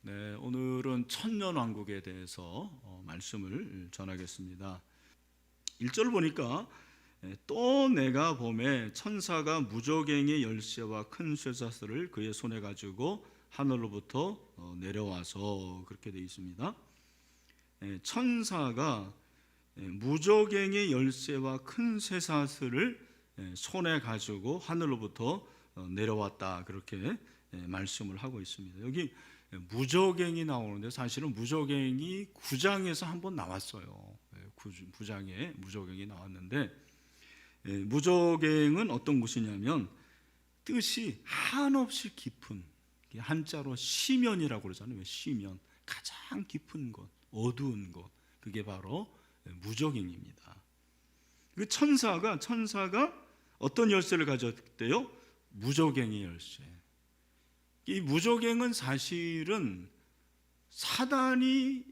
네, 오늘은 천년왕국에 대해서 말씀을 전하겠습니다. 1절 보니까 또 내가 보매 천사가 무저갱이 열쇠와 큰 쇠사슬을 그의 손에 가지고 하늘로부터 내려와서, 그렇게 되어 있습니다. 천사가 무저갱이 열쇠와 큰 쇠사슬을 손에 가지고 하늘로부터 내려왔다, 그렇게 말씀을 하고 있습니다. 여기 무저갱이 나오는데 사실은 무저갱이 9장에서 한번 나왔어요. 9장에 무저갱이 나왔는데, 무저갱은 어떤 곳이냐면 뜻이 한없이 깊은, 한자로 시면이라고 그러잖아요. 시면, 가장 깊은 곳, 어두운 곳, 그게 바로 무저갱입니다. 그 천사가 어떤 열쇠를 가졌대요? 무저갱의 열쇠. 이 무저갱은 사실은 사단이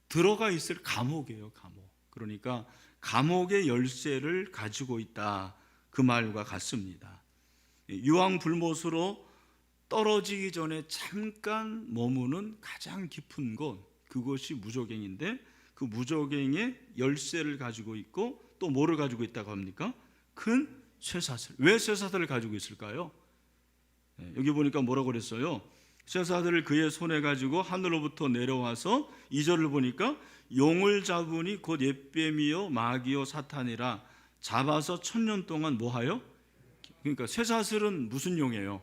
들어가 있을 감옥이에요. 감옥. 그러니까 감옥의 열쇠를 가지고 있다, 그 말과 같습니다. 유황불못으로 떨어지기 전에 잠깐 머무는 가장 깊은 곳, 그것이 무저갱인데, 그 무저갱의 열쇠를 가지고 있고 또 뭐를 가지고 있다고 합니까? 큰 쇠사슬. 왜 쇠사슬을 가지고 있을까요? 여기 보니까 뭐라고 그랬어요? 쇠사슬을 그의 손에 가지고 하늘로부터 내려와서, 2절을 보니까 용을 잡으니 곧 옅뱀이요 마귀요 사탄이라 잡아서 1000년 동안 뭐하여? 그러니까 쇠사슬은 무슨 용이에요?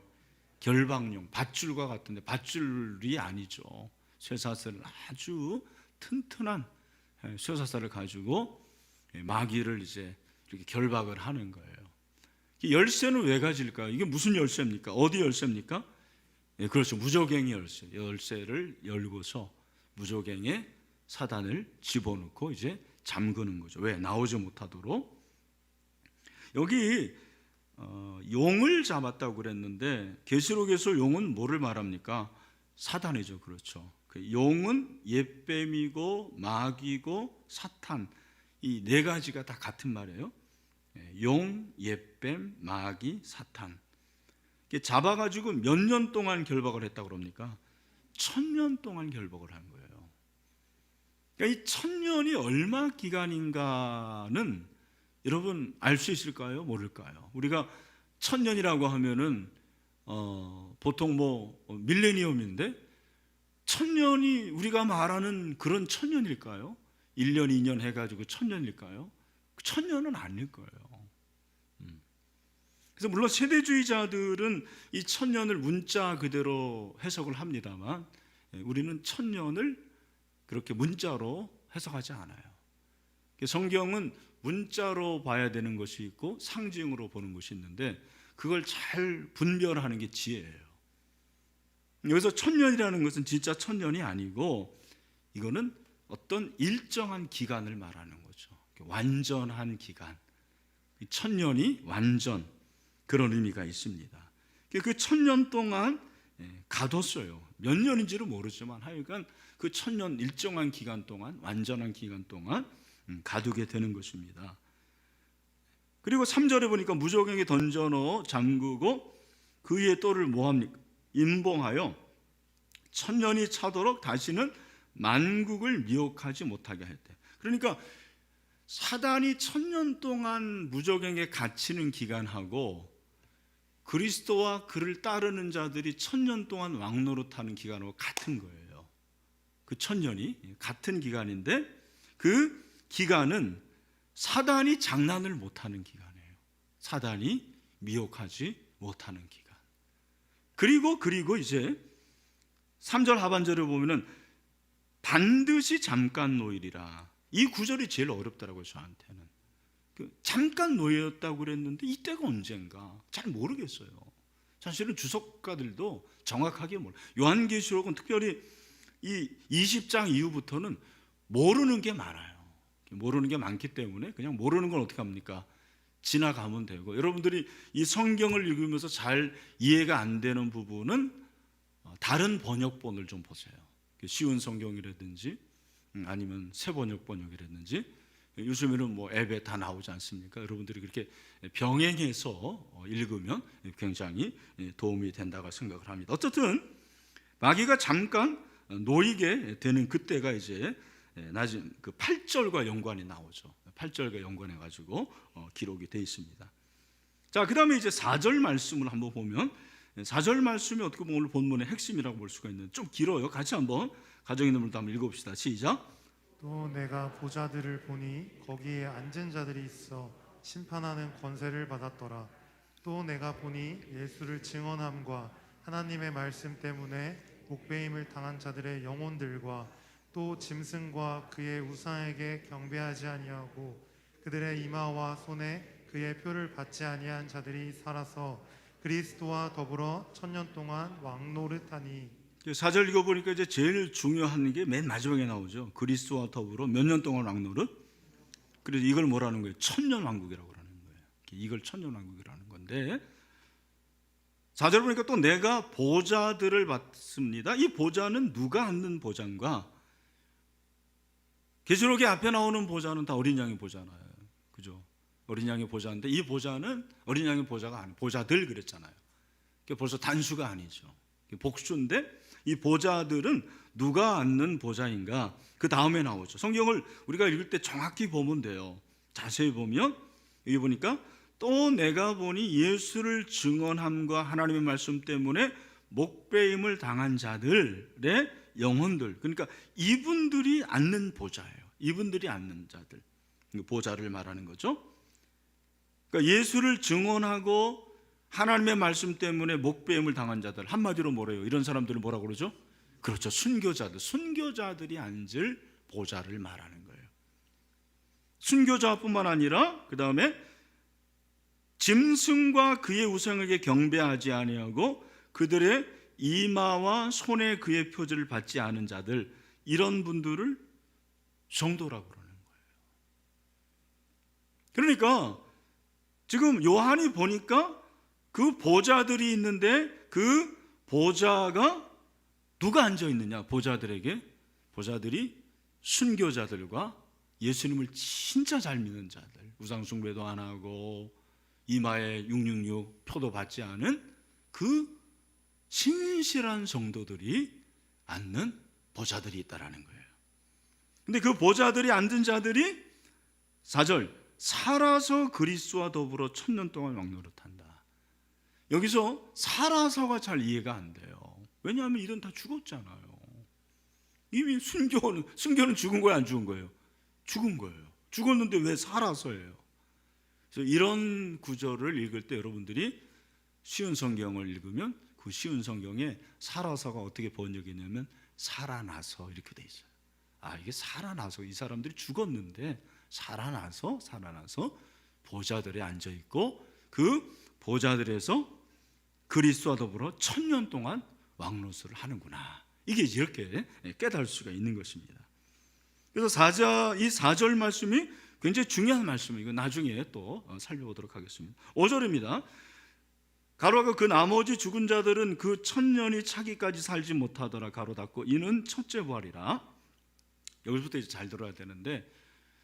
결박용, 밧줄과 같은데 밧줄이 아니죠. 쇠사슬은 아주 튼튼한 쇠사슬을 가지고 마귀를 이제 이렇게 결박을 하는 거예요. 열쇠는 왜 가질까요? 이게 무슨 열쇠입니까? 어디 열쇠입니까? 그렇죠. 무저갱의 열쇠. 열쇠를 열고서 무저갱에 사단을 집어넣고 이제 잠그는 거죠. 왜? 나오지 못하도록. 여기 용을 잡았다고 그랬는데, 계시록에서 용은 뭐를 말합니까? 사단이죠. 그렇죠. 용은 옅뱀이고 마귀고 사탄, 이 네 가지가 다 같은 말이에요. 용, 옅뱀, 마귀, 사탄. 잡아가지고 몇 년 동안 결박을 했다고 그럽니까? 1000년 동안 결박을 한 거예요. 그러니까 이 1000년이 얼마 기간인가는 여러분 알 수 있을까요? 모를까요? 우리가 1000년이라고 하면은 보통 밀레니엄인데 1000년이 우리가 말하는 그런 1000년일까요? 1년, 2년 해가지고 1000년일까요? 1000년은 아닐 거예요. 그래서 물론 세대주의자들은 이 1000년을 문자 그대로 해석을 합니다만, 우리는 1000년을 그렇게 문자로 해석하지 않아요. 성경은 문자로 봐야 되는 것이 있고 상징으로 보는 것이 있는데, 그걸 잘 분별하는 게 지혜예요. 여기서 1000년이라는 것은 진짜 1000년이 아니고, 이거는 어떤 일정한 기간을 말하는 거죠. 완전한 기간. 1000년이 완전, 그런 의미가 있습니다. 그 1000년 동안 가뒀어요. 몇 년인지는 모르지만 하여간 그 1000년 일정한 기간 동안, 완전한 기간 동안 가두게 되는 것입니다. 그리고 3절에 보니까 무저갱에 던져 넣어 잠그고 그 위에 똘을 뭐합니까? 임봉하여 1000년이 차도록 다시는 만국을 미혹하지 못하게 했대. 그러니까 사단이 1000년 동안 무저갱에 갇히는 기간하고 그리스도와 그를 따르는 자들이 1000년 동안 왕노릇하는 기간하고 같은 거예요. 그 1000년이 같은 기간인데, 그 기간은 사단이 장난을 못하는 기간이에요. 사단이 미혹하지 못하는 기간. 그리고 이제 3절 하반절을 보면은 반드시 잠깐 노일이라. 이 구절이 제일 어렵더라고요, 저한테는. 잠깐 놓였다고 그랬는데 이때가 언젠가 잘 모르겠어요. 사실은 주석가들도 정확하게 몰라요. 요한계시록은 특별히 이 20장 이후부터는 모르는 게 많아요. 모르는 게 많기 때문에 그냥 모르는 건 어떻게 합니까? 지나가면 되고, 여러분들이 이 성경을 읽으면서 잘 이해가 안 되는 부분은 다른 번역본을 좀 보세요. 쉬운 성경이라든지 아니면 새번역이라든지, 요즘에는 앱에 다 나오지 않습니까? 여러분들이 그렇게 병행해서 읽으면 굉장히 도움이 된다고 생각을 합니다. 어쨌든 마귀가 잠깐 놓이게 되는 그때가 이제 낮은 그 8절과 연관이 나오죠. 8절과 연관해 가지고 기록이 되어 있습니다. 자, 그다음에 이제 4절 말씀을 한번 보면 4절 말씀이 어떻게 보면 오늘 본문의 핵심이라고 볼 수가 있는, 좀 길어요. 같이 한번 가정 있는 분도 한번 읽어봅시다. 시작. 또 내가 보좌들을 보니 거기에 앉은 자들이 있어 심판하는 권세를 받았더라. 또 내가 보니 예수를 증언함과 하나님의 말씀 때문에 목배임을 당한 자들의 영혼들과 또 짐승과 그의 우상에게 경배하지 아니하고 그들의 이마와 손에 그의 표를 받지 아니한 자들이 살아서 그리스도와 더불어 1000년 동안 왕노릇하니. 4절 읽어보니까 이제 제일 중요한 게 맨 마지막에 나오죠. 그리스도와 더불어 몇 년 동안 왕노릇. 그래서 이걸 뭐라는 거예요? 1000년 왕국이라고 하는 거예요. 이걸 1000년 왕국이라는 건데, 4절 보니까 또 내가 보좌들을 봤습니다. 이 보좌는 누가 앉는 보좌인가? 계시록의 앞에 나오는 보좌는 다 어린 양의 보좌잖아요. 그죠? 어린 양의 보좌인데 이 보좌는 어린 양의 보좌가 아니에요. 보좌들 그랬잖아요. 벌써 단수가 아니죠. 복수인데 이 보좌들은 누가 앉는 보좌인가? 그 다음에 나오죠. 성경을 우리가 읽을 때 정확히 보면 돼요. 자세히 보면 여기 보니까 또 내가 보니 예수를 증언함과 하나님의 말씀 때문에 목배임을 당한 자들의 영혼들, 그러니까 이분들이 앉는 보좌예요. 이분들이 앉는 자들, 보좌를 말하는 거죠. 그러니까 예수를 증언하고 하나님의 말씀 때문에 목배임을 당한 자들, 한마디로 뭐래요? 이런 사람들을 뭐라고 그러죠? 그렇죠, 순교자들. 순교자들이 앉을 보좌를 말하는 거예요. 순교자뿐만 아니라 그 다음에 짐승과 그의 우상에게 경배하지 아니하고 그들의 이마와 손에 그의 표지를 받지 않은 자들, 이런 분들을 성도라고 그러는 거예요. 그러니까 지금 요한이 보니까 그 보좌들이 있는데 그 보좌가 누가 앉아 있느냐? 보좌들에게, 보좌들이 순교자들과 예수님을 진짜 잘 믿는 자들, 우상 숭배도 안 하고 이마에 666 표도 받지 않은 그 신실한 성도들이 앉는 보좌들이 있다라는 거예요. 근데 그 보좌들이 앉은 자들이 4절 살아서 그리스도와 더불어 1000년 동안 왕노릇한다. 여기서 살아서가 잘 이해가 안 돼요. 왜냐하면 이들은 다 죽었잖아요. 이미 순교는 죽은 거예요, 안 죽은 거예요? 죽은 거예요. 죽었는데 왜 살아서예요? 그래서 이런 구절을 읽을 때 여러분들이 쉬운 성경을 읽으면 그 쉬운 성경에 살아서가 어떻게 번역이냐면 살아나서 이렇게 돼 있어요. 아, 이게 살아나서, 이 사람들이 죽었는데 살아나서 보좌들에 앉아 있고 그 보좌들에서 그리스도와 더불어 1000년 동안 왕노릇을 하는구나. 이게 이렇게 깨달을 수가 있는 것입니다. 그래서 이 4절 말씀이 굉장히 중요한 말씀이에요. 이거 나중에 또 살펴보도록 하겠습니다. 5절입니다. 가로하고 그 나머지 죽은 자들은 그 1000년이 차기까지 살지 못하더라. 가로 닫고 이는 첫째 부활이라. 여기서부터 이제 잘 들어야 되는데,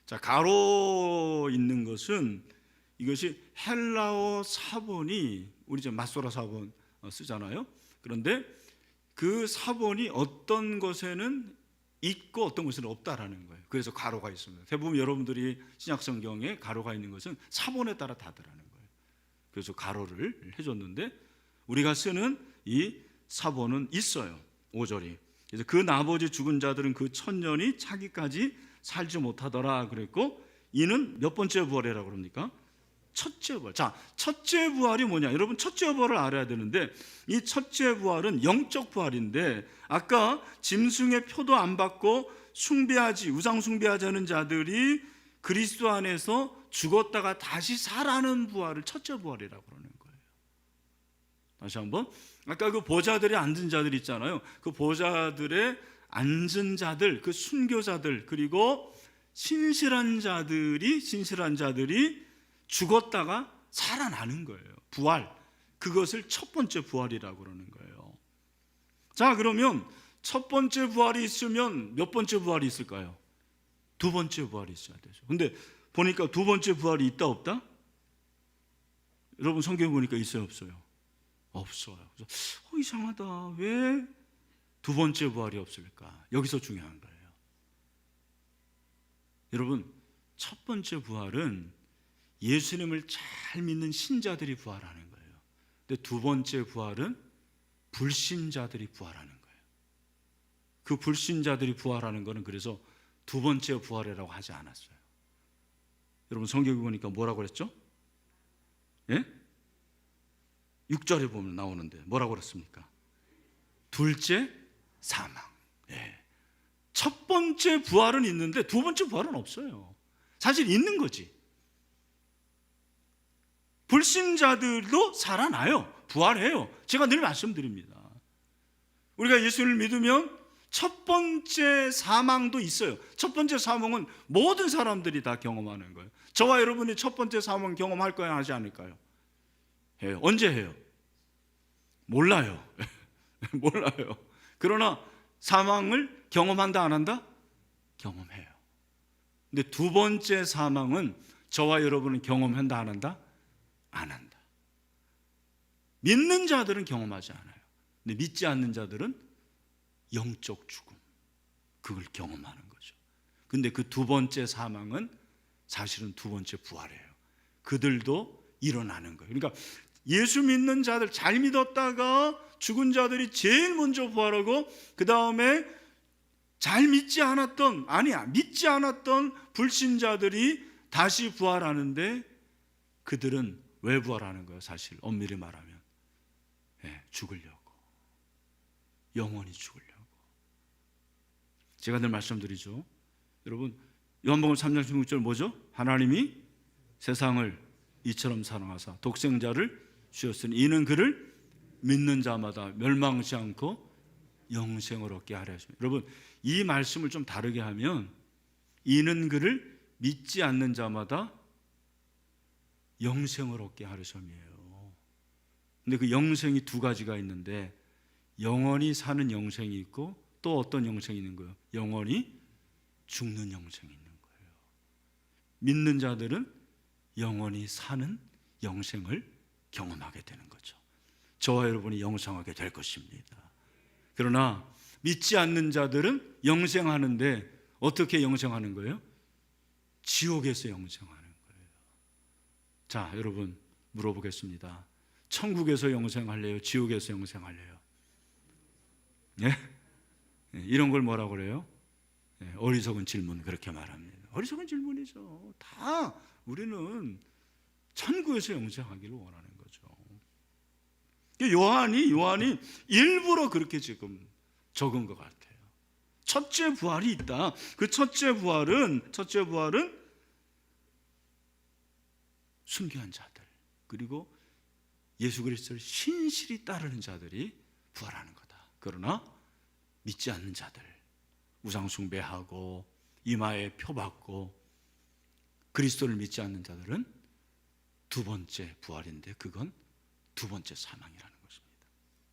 자, 가로 있는 것은 이것이 헬라어 사본이 우리 이제 마소라 사본 쓰잖아요. 그런데 그 사본이 어떤 것에는 있고 어떤 것에는 없다라는 거예요. 그래서 가로가 있습니다. 대부분 여러분들이 신약 성경에 가로가 있는 것은 사본에 따라 다르다는 거예요. 그래서 가로를 해줬는데 우리가 쓰는 이 사본은 있어요. 5절이. 그래서 그 나머지 죽은 자들은 그 1000년이 차기까지 살지 못하더라 그랬고, 이는 몇 번째 부활이라고 그럽니까? 첫째 부활. 자, 첫째 부활이 뭐냐? 여러분, 첫째 부활을 알아야 되는데 이 첫째 부활은 영적 부활인데, 아까 짐승의 표도 안 받고 우상 숭배하지 않은 자들이 그리스도 안에서 죽었다가 다시 살아나는 부활을 첫째 부활이라고 그러는 거예요. 다시 한번, 아까 그 보좌들에 앉은 자들 있잖아요. 그 보좌들에 앉은 자들, 그 순교자들, 그리고 신실한 자들이 죽었다가 살아나는 거예요. 부활. 그것을 첫 번째 부활이라고 그러는 거예요. 자, 그러면 첫 번째 부활이 있으면 몇 번째 부활이 있을까요? 두 번째 부활이 있어야 되죠. 근데 보니까 두 번째 부활이 있다 없다? 여러분 성경 보니까 있어요 없어요? 없어요. 그래서 이상하다. 왜 두 번째 부활이 없을까? 여기서 중요한 거예요. 여러분, 첫 번째 부활은 예수님을 잘 믿는 신자들이 부활하는 거예요. 근데 두 번째 부활은 불신자들이 부활하는 거예요. 그 불신자들이 부활하는 거는 그래서 두 번째 부활이라고 하지 않았어요. 여러분, 성경에 보니까 뭐라고 그랬죠? 예? 6절에 보면 나오는데 뭐라고 그랬습니까? 둘째 사망. 예. 첫 번째 부활은 있는데 두 번째 부활은 없어요. 사실 있는 거지. 불신자들도 살아나요. 부활해요. 제가 늘 말씀드립니다. 우리가 예수를 믿으면 첫 번째 사망도 있어요. 첫 번째 사망은 모든 사람들이 다 경험하는 거예요. 저와 여러분이 첫 번째 사망 경험할 거야, 하지 않을까요? 해요. 언제 해요? 몰라요. 몰라요. 그러나 사망을 경험한다, 안 한다? 경험해요. 근데 두 번째 사망은 저와 여러분은 경험한다, 안 한다? 안 한다. 믿는 자들은 경험하지 않아요. 근데 믿지 않는 자들은 영적 죽음, 그걸 경험하는 거죠. 근데 그 두 번째 사망은 사실은 두 번째 부활이에요. 그들도 일어나는 거예요. 그러니까 예수 믿는 자들, 잘 믿었다가 죽은 자들이 제일 먼저 부활하고, 그 다음에 잘 믿지 않았던, 믿지 않았던 불신자들이 다시 부활하는데, 그들은 왜 부활하는 거예요? 사실 엄밀히 말하면 죽으려고, 영원히 죽으려고. 제가 늘 말씀드리죠. 여러분, 요한복음 3장 16절 뭐죠? 하나님이 세상을 이처럼 사랑하사 독생자를 주셨으니 이는 그를 믿는 자마다 멸망치 않고 영생을 얻게 하려 하십니다. 여러분, 이 말씀을 좀 다르게 하면 이는 그를 믿지 않는 자마다 영생을 얻게 하려함이에요. 근데 그 영생이 두 가지가 있는데, 영원히 사는 영생이 있고 또 어떤 영생이 있는 거예요? 영원히 죽는 영생이 있는 거예요. 믿는 자들은 영원히 사는 영생을 경험하게 되는 거죠. 저와 여러분이 영생하게 될 것입니다. 그러나 믿지 않는 자들은 영생하는데 어떻게 영생하는 거예요? 지옥에서 영생하는 거예요. 자, 여러분 물어보겠습니다. 천국에서 영생할래요? 지옥에서 영생할래요? 예? 이런 걸 뭐라고 그래요? 어리석은 질문, 그렇게 말합니다. 어리석은 질문이죠. 다 우리는 천국에서 영생하기를 원하는 거죠. 요한이 일부러 그렇게 지금 적은 것 같아요. 첫째 부활이 있다. 그 첫째 부활은 순교한 자들, 그리고 예수 그리스도를 신실히 따르는 자들이 부활하는 거다. 그러나 믿지 않는 자들, 우상 숭배하고 이마에 표 받고 그리스도를 믿지 않는 자들은 두 번째 부활인데, 그건 두 번째 사망이라는 것입니다.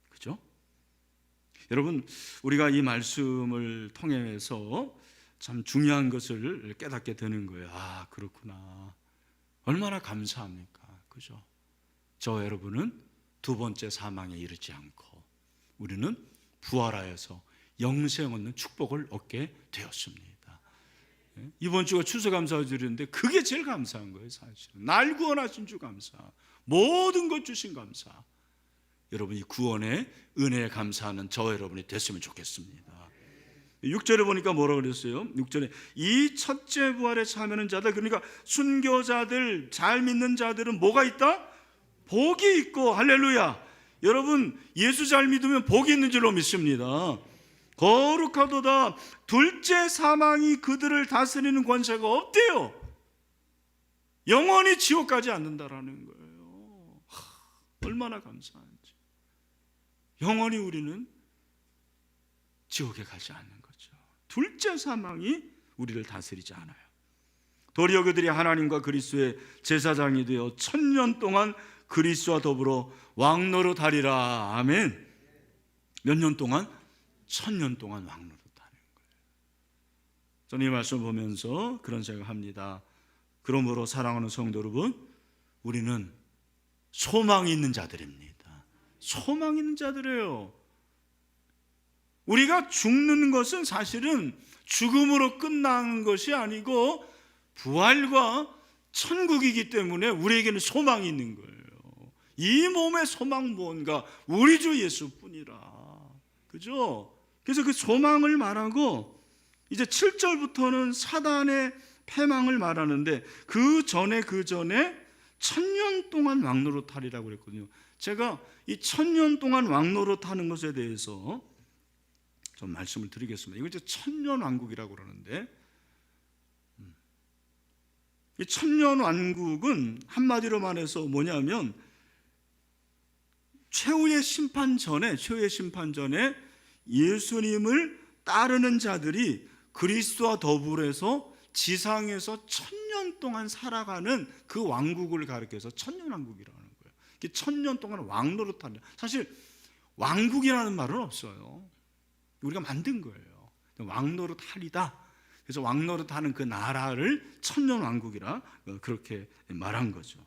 그죠? 여러분, 우리가 이 말씀을 통해서 참 중요한 것을 깨닫게 되는 거예요. 아, 그렇구나. 얼마나 감사합니까? 그죠? 저 여러분은 두 번째 사망에 이르지 않고 우리는 부활하여서 영생 얻는 축복을 얻게 되었습니다. 이번 주가 추수감사주일인데 그게 제일 감사한 거예요. 사실은 날 구원하신 주 감사, 모든 것 주신 감사. 여러분이 구원의 은혜에 감사하는 저 여러분이 됐으면 좋겠습니다. 6절에 보니까 뭐라고 그랬어요? 6절에 이 첫째 부활에 참여하는 자들, 그러니까 순교자들, 잘 믿는 자들은 뭐가 있다? 복이 있고. 할렐루야. 여러분, 예수 잘 믿으면 복이 있는 줄로 믿습니다. 거룩하도다. 둘째 사망이 그들을 다스리는 권세가 없대요. 영원히 지옥 가지 않는다라는 거예요. 얼마나 감사한지. 영원히 우리는 지옥에 가지 않는 거죠. 둘째 사망이 우리를 다스리지 않아요. 도리어 그들이 하나님과 그리스도의 제사장이 되어 1000년 동안 그리스도와 더불어 왕노릇하리라. 아멘. 몇 년 동안? 1000년 동안 왕노릇하는 거예요. 저는 이 말씀 보면서 그런 생각합니다. 그러므로 사랑하는 성도 여러분, 우리는 소망이 있는 자들입니다. 소망 있는 자들이에요. 우리가 죽는 것은 사실은 죽음으로 끝나는 것이 아니고 부활과 천국이기 때문에 우리에게는 소망이 있는 거예요. 이 몸의 소망 무언가 우리 주 예수뿐이라. 그죠? 그래서 그 소망을 말하고 이제 7절부터는 사단의 패망을 말하는데 그 전에 1000년 동안 왕노릇하리라고 그랬거든요. 제가 이 1000년 동안 왕노릇하는 것에 대해서 좀 말씀을 드리겠습니다. 이거 이제 1000년 왕국이라고 그러는데, 이 1000년 왕국은 한마디로 말해서 뭐냐면 최후의 심판 전에 예수님을 따르는 자들이 그리스도와 더불어서 지상에서 1000년 동안 살아가는 그 왕국을 가리켜서 1000년 왕국이라는 거예요. 1000년 동안 왕노릇하는, 사실 왕국이라는 말은 없어요. 우리가 만든 거예요. 왕노릇하리다. 그래서 왕노릇하는 그 나라를 1000년 왕국이라 그렇게 말한 거죠.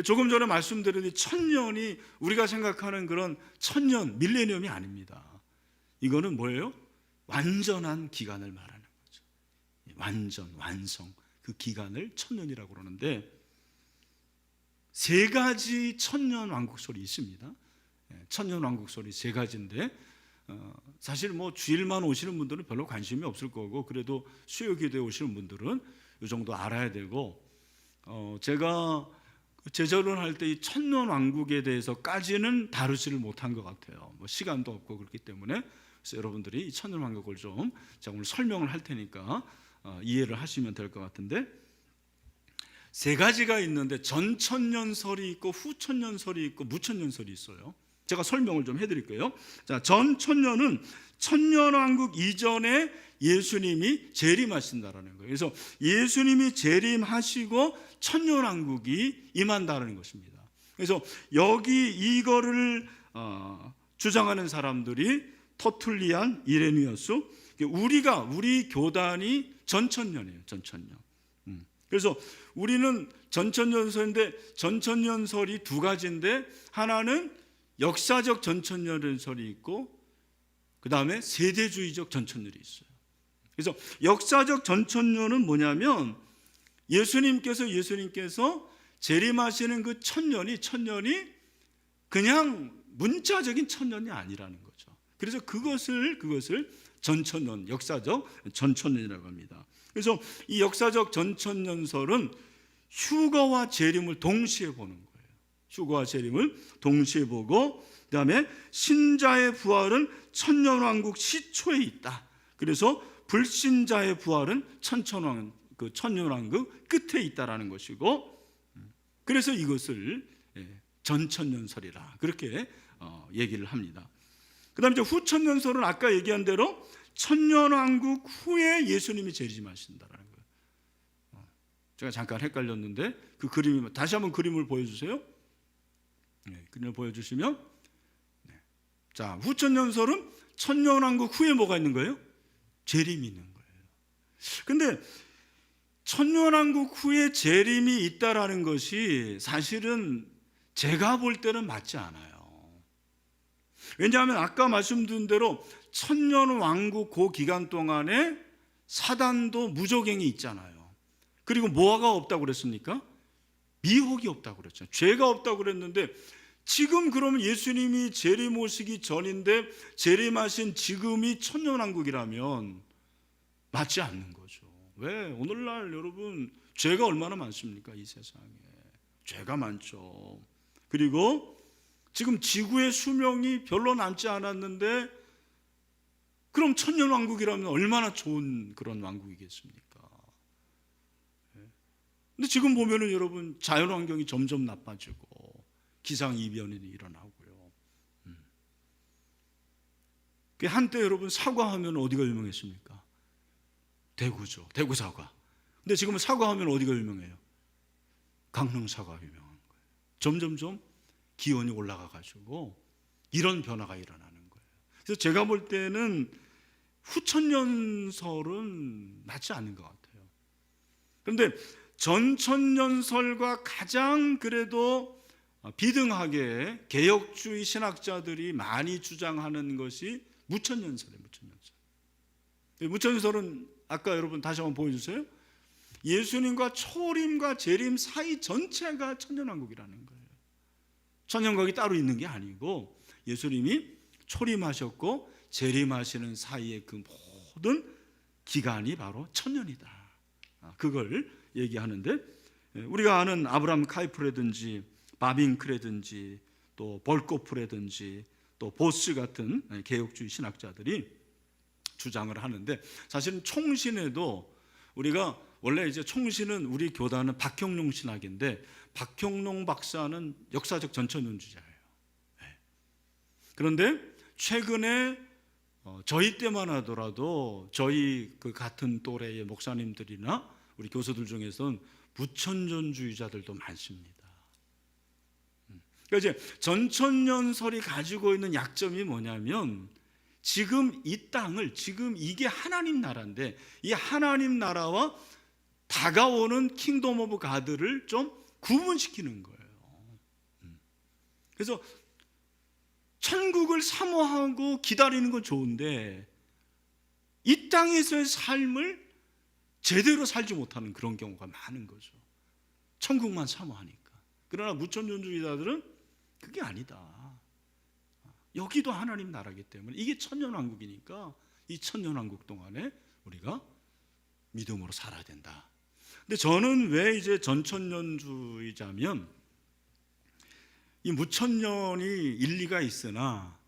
조금 전에 말씀드린 1000년이 우리가 생각하는 그런 1000년, 밀레니엄이 아닙니다. 이거는 뭐예요? 완전한 기간을 말하는 거죠. 완전, 완성, 그 기간을 1000년이라고 그러는데, 세 가지 1000년 왕국설이 있습니다. 1000년 왕국설이 세 가지인데, 사실 뭐 주일만 오시는 분들은 별로 관심이 없을 거고, 그래도 수요 기도에 오시는 분들은 이 정도 알아야 되고, 제가 제자론 할 때 이 1000년 왕국에 대해서까지는 다루지를 못한 것 같아요. 뭐 시간도 없고 그렇기 때문에. 그래서 여러분들이 이 1000년 왕국을 좀 제가 오늘 설명을 할 테니까 이해를 하시면 될 것 같은데, 세 가지가 있는데 전 천년설이 있고 후 천년설이 있고 무천년설이 있어요. 제가 설명을 좀 해드릴게요. 자, 전 천년은 천년왕국 이전에 예수님이 재림하신다라는 거예요. 그래서 예수님이 재림하시고 천년왕국이 임한다는 것입니다. 그래서 여기 이거를 주장하는 사람들이 터툴리안, 이레니어스, 우리 교단이 전천년이에요. 전천년. 그래서 우리는 전천년설인데, 전천년설이 두 가지인데, 하나는 역사적 전천년설이 있고, 그 다음에 세대주의적 전천년이 있어요. 그래서 역사적 전천년은 뭐냐면, 예수님께서 재림하시는 그 천년이 그냥 문자적인 천년이 아니라는 거죠. 그래서 그것을 전천년, 역사적 전천년이라고 합니다. 그래서 이 역사적 전천년설은 휴거와 재림을 동시에 보는 거예요. 휴거와 재림을 동시에 보고, 그 다음에 신자의 부활은 천년왕국 시초에 있다. 그래서 불신자의 부활은 천년왕국 끝에 있다라는 것이고, 그래서 이것을 전천년설이라 그렇게 얘기를 합니다. 그 다음에 후천년설은 아까 얘기한 대로 천년왕국 후에 예수님이 재림하신다라는 거예요. 제가 잠깐 헷갈렸는데 그 그림이, 다시 한번 그림을 보여주세요. 그림을 보여주시면, 자, 후천년설은 천년왕국 후에 뭐가 있는 거예요? 재림이 있는 거예요. 근데 천년왕국 후에 재림이 있다라는 것이 사실은 제가 볼 때는 맞지 않아요. 왜냐하면 아까 말씀드린 대로 천년왕국 그 기간 동안에 사단도 무저갱이 있잖아요. 그리고 뭐가 없다고 그랬습니까? 미혹이 없다고 그랬죠. 죄가 없다고 그랬는데, 지금 그러면 예수님이 재림 오시기 전인데 재림하신 지금이 천년왕국이라면 맞지 않는 거죠. 왜? 오늘날 여러분 죄가 얼마나 많습니까? 이 세상에 죄가 많죠. 그리고 지금 지구의 수명이 별로 남지 않았는데, 그럼 천년왕국이라면 얼마나 좋은 그런 왕국이겠습니까? 근데 지금 보면은 여러분 자연환경이 점점 나빠지고 기상이변이 일어나고요. 한때 여러분 사과하면 어디가 유명했습니까? 대구죠. 대구 사과. 근데 지금은 사과하면 어디가 유명해요? 강릉 사과 유명한 거예요. 점점점 기온이 올라가가지고 이런 변화가 일어나는 거예요. 그래서 제가 볼 때는 후천년설은 맞지 않는 것 같아요. 그런데 전천년설과 가장 비등하게 개혁주의 신학자들이 많이 주장하는 것이 무천년설이에요. 무천년설은 아까 여러분 다시 한번 보여주세요. 예수님과 초림과 재림 사이 전체가 천년왕국이라는 거예요. 천년왕국이 따로 있는 게 아니고 예수님이 초림하셨고 재림하시는 사이의 그 모든 기간이 바로 천년이다. 그걸 얘기하는데, 우리가 아는 아브라함 카이프라든지 바빙크라든지 또 볼코프라든지 또 보스 같은 개혁주의 신학자들이 주장을 하는데, 사실은 총신에도 우리가 원래 이제 총신은 우리 교단은 박형룡 신학인데, 박형룡 박사는 역사적 전천년주자예요. 그런데 최근에 저희 때만 하더라도 저희 그 같은 또래의 목사님들이나 우리 교수들 중에서는 무천년주의자들도 많습니다. 그러니까 이제 전천년설이 가지고 있는 약점이 뭐냐면, 지금 이 땅을, 지금 이게 하나님 나라인데 이 하나님 나라와 다가오는 킹덤 오브 가드를 좀 구분시키는 거예요. 그래서 천국을 사모하고 기다리는 건 좋은데 이 땅에서의 삶을 제대로 살지 못하는 그런 경우가 많은 거죠. 천국만 사모하니까. 그러나 무천년주의자들은 그게 아니다. 여기도 하나님 나라이기 때문에 이게 천년왕국이니까 이 천년왕국 동안에 우리가 믿음으로 살아야 된다. 근데 저는 왜 이제 전천년주의자면, 이 무천년이 일리가 있으나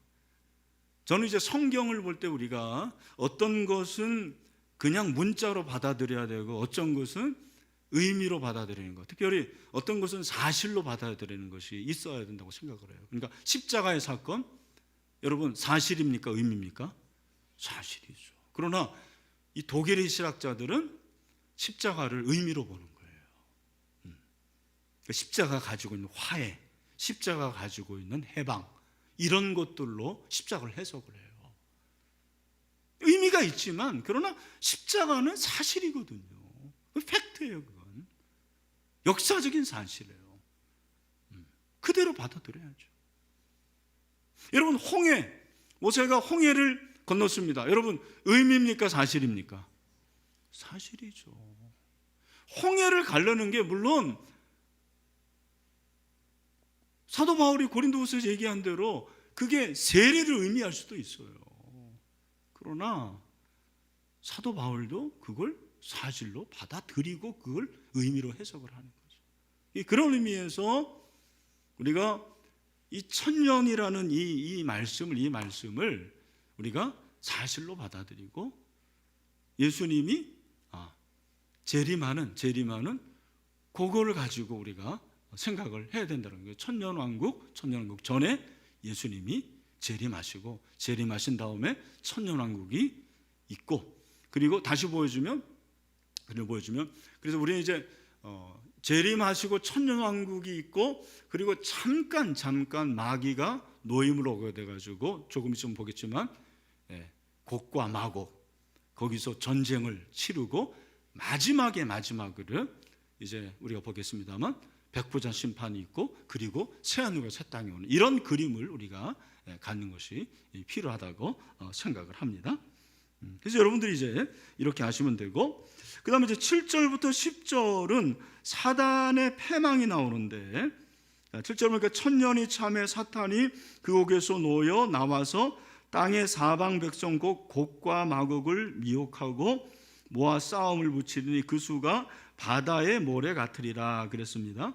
저는 이제 성경을 볼 때 우리가 어떤 것은 그냥 문자로 받아들여야 되고 어떤 것은 의미로 받아들이는 것, 특별히 어떤 것은 사실로 받아들이는 것이 있어야 된다고 생각을 해요. 그러니까 십자가의 사건, 여러분 사실입니까? 의미입니까? 사실이죠. 그러나 이 독일의 신학자들은 십자가를 의미로 보는 거예요. 십자가가 가지고 있는 화해, 십자가가 가지고 있는 해방, 이런 것들로 십자가를 해석을 해요. 의미가 있지만 그러나 십자가는 사실이거든요. 팩트예요. 그건 역사적인 사실이에요. 그대로 받아들여야죠. 여러분 홍해, 모세가 홍해를 건넜습니다. 여러분 의미입니까? 사실입니까? 사실이죠. 홍해를 가르는 게 물론 사도 바울이 고린도후서에서 얘기한 대로 그게 세례를 의미할 수도 있어요. 그러나 사도 바울도 그걸 사실로 받아들이고 그걸 의미로 해석을 하는 거죠. 그런 의미에서 우리가 이 천년이라는 이 말씀을 우리가 사실로 받아들이고 예수님이 재림하는 그거를 가지고 우리가 생각을 해야 된다는 거예요. 천년왕국 전에 예수님이 재림하시고 재림하신 다음에 천년왕국이 있고, 그리고 다시 보여주면 그래서 우리는 이제 재림하시고 천년왕국이 있고, 그리고 잠깐 마귀가 노임을 오게 돼가지고 조금 있으면 보겠지만 곡과 마곡 거기서 전쟁을 치르고 마지막으로 이제 우리가 보겠습니다만 백부자 심판이 있고 그리고 새하늘과 새 땅이 오는 이런 그림을 우리가 갖는 것이 필요하다고 생각을 합니다. 그래서 여러분들이 이제 이렇게 하시면 되고, 그 다음에 이제 7절부터 10절은 사단의 패망이 나오는데, 7절 보니까 천년이 참에 사탄이 그 옥에서 놓여 나와서 땅의 사방 백성 곧 곡과 마곡을 미혹하고 모아 싸움을 붙이리니 그 수가 바다의 모래 같으리라 그랬습니다.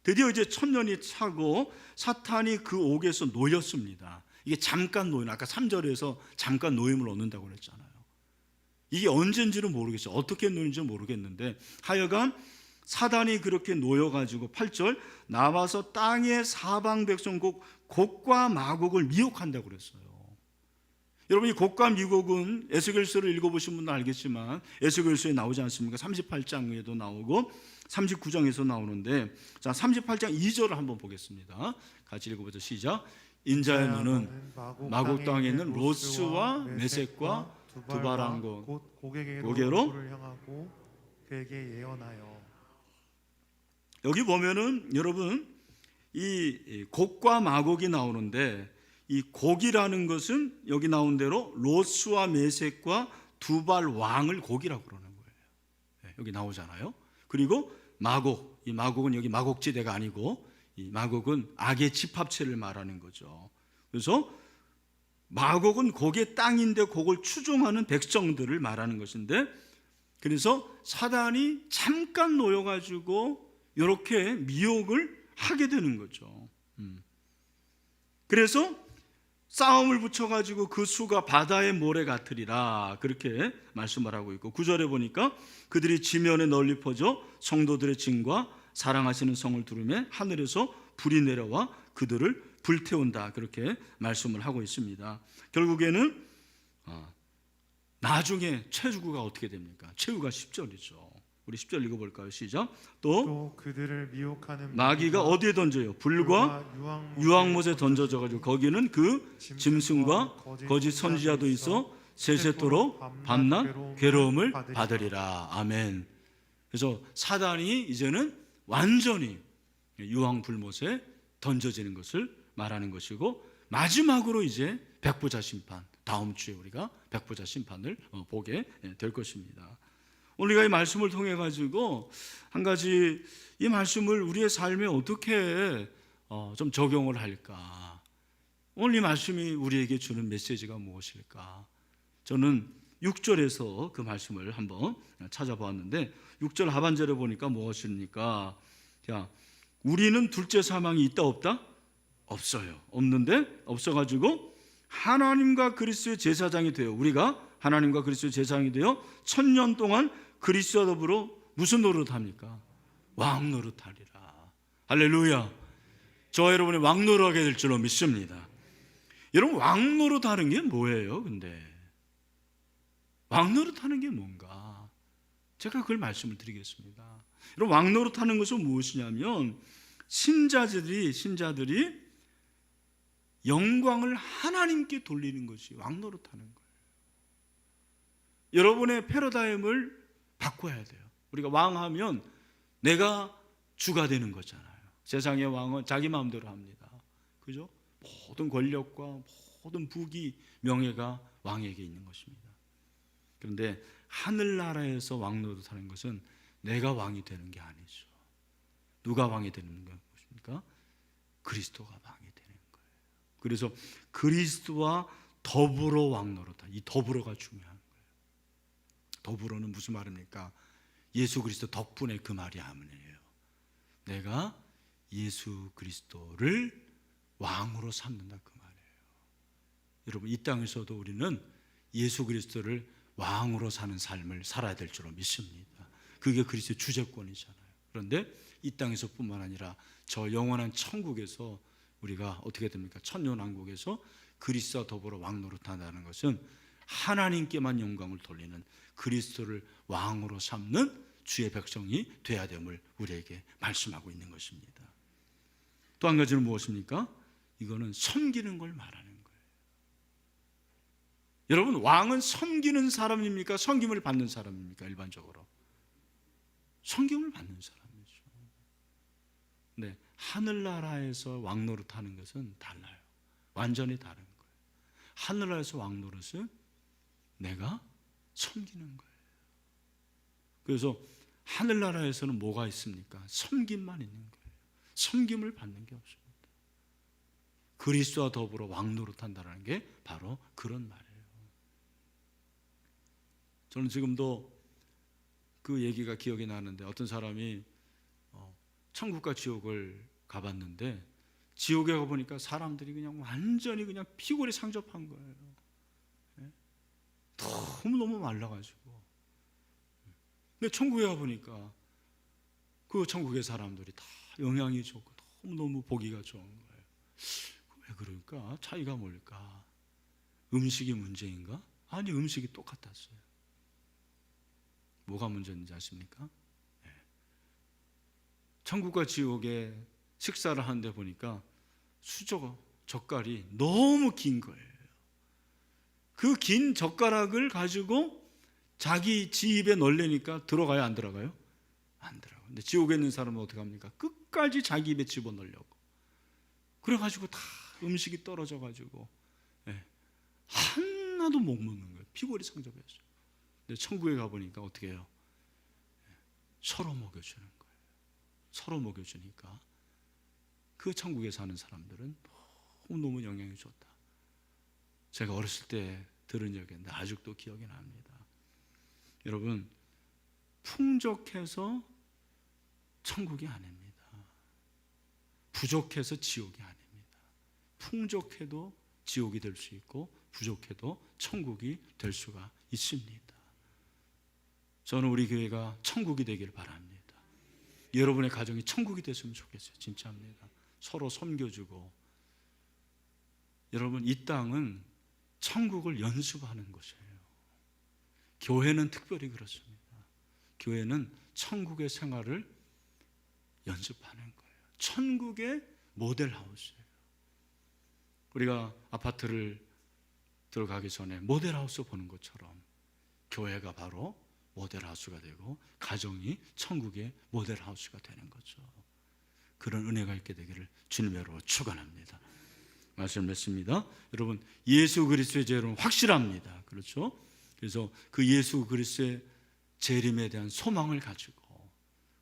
드디어 이제 천년이 차고 사탄이 그 옥에서 놓였습니다. 이게 잠깐 놓임, 아까 3절에서 잠깐 놓임을 얻는다고 그랬잖아요. 이게 언젠지는 모르겠어요. 어떻게 놓인지 모르겠는데 하여간 사단이 그렇게 놓여가지고 8절 나와서 땅의 사방 백성 곧 곡과 마곡을 미혹한다고 그랬어요. 여러분 이 곡과 미곡은 에스겔서를 읽어보신 분은 알겠지만 에스겔서에 나오지 않습니까? 38장에도 나오고 39장에서 나오는데, 자 38장 2절을 한번 보겠습니다. 같이 읽어보죠. 시작. 인자야 너는 마곡 땅에 있는 로스와 메섹과 두바란과 고게로 향하고 그에게 예언하여. 여기 보면은 여러분 이 곡과 마곡이 나오는데 이 곡이라는 것은 여기 나온 대로 로스와 메섹과 두발 왕을 곡이라고 그러는 거예요. 여기 나오잖아요. 그리고 마곡, 이 마곡은 여기 마곡지대가 아니고 이 마곡은 악의 집합체를 말하는 거죠. 그래서 마곡은 곡의 땅인데 곡을 추종하는 백성들을 말하는 것인데, 그래서 사단이 잠깐 놓여가지고 이렇게 미혹을 하게 되는 거죠. 그래서 싸움을 붙여가지고 그 수가 바다의 모래 같으리라, 그렇게 말씀을 하고 있고, 9절에 보니까 그들이 지면에 널리 퍼져 성도들의 증과 사랑하시는 성을 두르매 하늘에서 불이 내려와 그들을 불태운다, 그렇게 말씀을 하고 있습니다. 결국에는 나중에 최후가 어떻게 됩니까? 최후가 10절이죠. 우리 10절 읽어볼까요? 시작. 또 그들을 미혹하는 마귀가 어디에 던져요? 불과 유황못에 던져져가지고 거기는 그 짐승과 거짓 선지자도 있어 세세토록 밤낮 괴로움을 받으리라. 아멘. 그래서 사단이 이제는 완전히 유황불못에 던져지는 것을 말하는 것이고, 마지막으로 이제 백보자 심판, 다음 주에 우리가 백보자 심판을 보게 될 것입니다. 우리가 이 말씀을 통해 가지고 한 가지, 이 말씀을 우리의 삶에 어떻게 좀 적용을 할까? 오늘 이 말씀이 우리에게 주는 메시지가 무엇일까? 저는 6절에서 그 말씀을 한번 찾아보았는데, 6절 하반절에 보니까 무엇입니까? 자, 우리는 둘째 사망이 있다 없다? 없어요. 없는데, 없어가지고 하나님과 그리스도의 제사장이 되어, 우리가 하나님과 그리스도의 제사장이 되어 1000년 동안 그리스도와 더불어 무슨 노릇합니까? 왕 노릇하리라. 할렐루야. 저와 여러분이 왕 노릇하게 될 줄로 믿습니다. 여러분, 왕 노릇하는 게 뭐예요? 근데 왕 노릇하는 게 뭔가? 제가 그걸 말씀을 드리겠습니다. 여러분, 왕 노릇하는 것은 무엇이냐면 신자들이 영광을 하나님께 돌리는 것이 왕 노릇하는 거예요. 여러분의 패러다임을 바꿔야 돼요. 우리가 왕하면 내가 주가 되는 거잖아요. 세상의 왕은 자기 마음대로 합니다. 그죠? 모든 권력과 모든 부귀, 명예가 왕에게 있는 것입니다. 그런데 하늘나라에서 왕 노릇하는 것은 내가 왕이 되는 게 아니죠. 누가 왕이 되는 것입니까? 그리스도가 왕이 되는 거예요. 그래서 그리스도와 더불어 왕 노릇하는, 이 더불어가 중요한 거예요. 더불어는 무슨 말입니까? 예수 그리스도 덕분에 그 말이 아니에요. 내가 예수 그리스도를 왕으로 삼는다, 그 말이에요. 여러분, 이 땅에서도 우리는 예수 그리스도를 왕으로 사는 삶을 살아야 될 줄로 믿습니다. 그게 그리스도의 주재권이잖아요. 그런데 이 땅에서뿐만 아니라 저 영원한 천국에서 우리가 어떻게 됩니까? 천년왕국에서 그리스도와 더불어 왕 노릇한다는 것은 하나님께만 영광을 돌리는, 그리스도를 왕으로 삼는 주의 백성이 되어야 됨을 우리에게 말씀하고 있는 것입니다. 또 한 가지는 무엇입니까? 이거는 섬기는 걸 말하는 거예요. 여러분, 왕은 섬기는 사람입니까? 섬김을 받는 사람입니까? 일반적으로 섬김을 받는 사람이죠. 네, 하늘나라에서 왕 노릇하는 것은 달라요. 완전히 다른 거예요. 하늘나라에서 왕 노릇은 내가 섬기는 거예요. 그래서 하늘나라에서는 뭐가 있습니까? 섬김만 있는 거예요. 섬김을 받는 게 없습니다. 그리스도와 더불어 왕 노릇한다는 게 바로 그런 말이에요. 저는 지금도 그 얘기가 기억이 나는데, 어떤 사람이 천국과 지옥을 가봤는데 지옥에 가보니까 사람들이 그냥 완전히 그냥 피골이 상접한 거예요. 너무너무 말라가지고. 근데 천국에 가보니까 그 천국의 사람들이 다 영양이 좋고 너무너무 보기가 좋은 거예요. 왜 그럴까? 차이가 뭘까? 음식이 문제인가? 아니, 음식이 똑같았어요. 뭐가 문제인지 아십니까? 천국과 지옥에 식사를 하는데 보니까 젓갈이 너무 긴 거예요. 그 긴 젓가락을 가지고 자기 지 입에 넣으려니까 들어가요, 안 들어가요? 안 들어가요. 근데 지옥에 있는 사람은 어떻게 합니까? 끝까지 자기 입에 집어넣으려고. 그래가지고 다 음식이 떨어져 가지고 하나도 못 먹는 거예요. 피골이 상접해서. 근데 천국에 가보니까 어떻게 해요? 서로 먹여주는 거예요. 서로 먹여주니까 그 천국에 사는 사람들은 너무 영향이 좋다. 제가 어렸을 때 들은 적인데 아직도 기억이 납니다. 여러분, 풍족해서 천국이 아닙니다. 부족해서 지옥이 아닙니다. 풍족해도 지옥이 될 수 있고 부족해도 천국이 될 수가 있습니다. 저는 우리 교회가 천국이 되길 바랍니다. 여러분의 가정이 천국이 됐으면 좋겠어요. 진짜입니다. 서로 섬겨주고. 여러분, 이 땅은 천국을 연습하는 곳이에요. 교회는 특별히 그렇습니다. 교회는 천국의 생활을 연습하는 거예요. 천국의 모델하우스예요. 우리가 아파트를 들어가기 전에 모델하우스 보는 것처럼 교회가 바로 모델하우스가 되고 가정이 천국의 모델하우스가 되는 거죠. 그런 은혜가 있게 되기를 주님의 이름으로 축원합니다. 말씀을 맺습니다. 여러분, 예수 그리스도의 죄는 확실합니다. 그렇죠? 그래서 그 예수 그리스도의 재림에 대한 소망을 가지고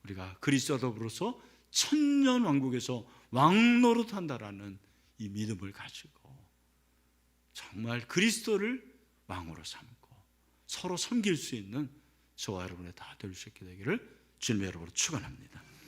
우리가 그리스도와 더불어서 천년 왕국에서 왕노릇한다라는 이 믿음을 가지고 정말 그리스도를 왕으로 삼고 서로 섬길 수 있는 저와 여러분의 다 될 수 있게 되기를 주님의 이름으로 축원합니다.